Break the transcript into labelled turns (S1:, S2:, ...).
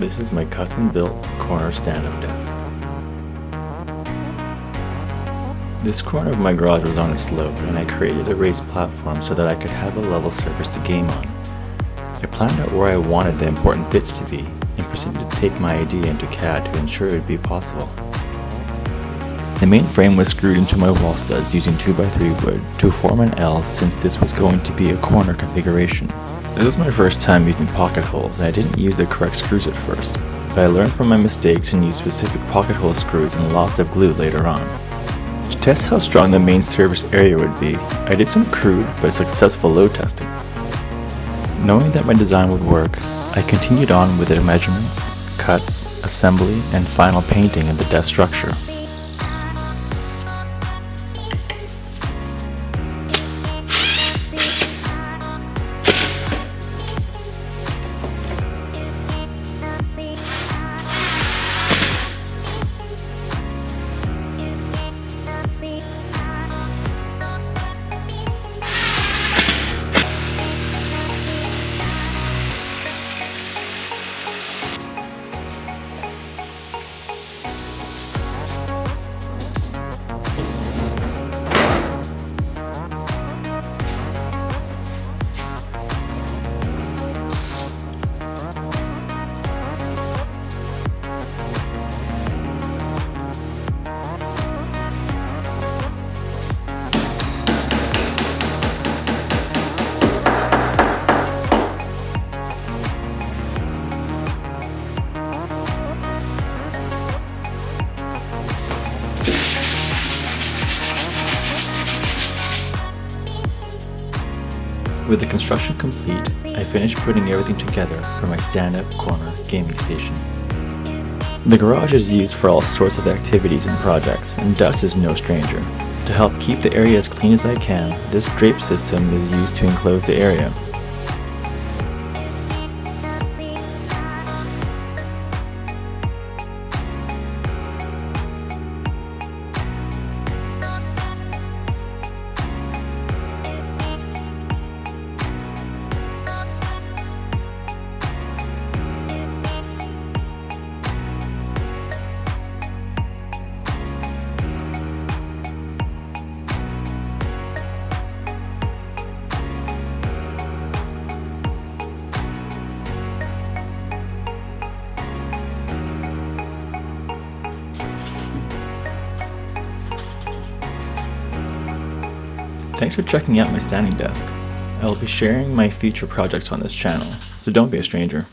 S1: This is my custom-built corner stand-up desk. This corner of my garage was on a slope, and I created a raised platform so that I could have a level surface to game on. I planned out where I wanted the important bits to be, and proceeded to take my idea into CAD to ensure it would be possible. The main frame was screwed into my wall studs using 2x3 wood to form an L, since this was going to be a corner configuration. This was my first time using pocket holes, and I didn't use the correct screws at first, but I learned from my mistakes and used specific pocket hole screws and lots of glue later on. To test how strong the main surface area would be, I did some crude but successful load testing. Knowing that my design would work, I continued on with the measurements, cuts, assembly, and final painting of the desk structure. With the construction complete, I finished putting everything together for my stand-up corner gaming station. The garage is used for all sorts of activities and projects, and dust is no stranger. To help keep the area as clean as I can, this drape system is used to enclose the area. Thanks for checking out my standing desk. I will be sharing my future projects on this channel, so don't be a stranger.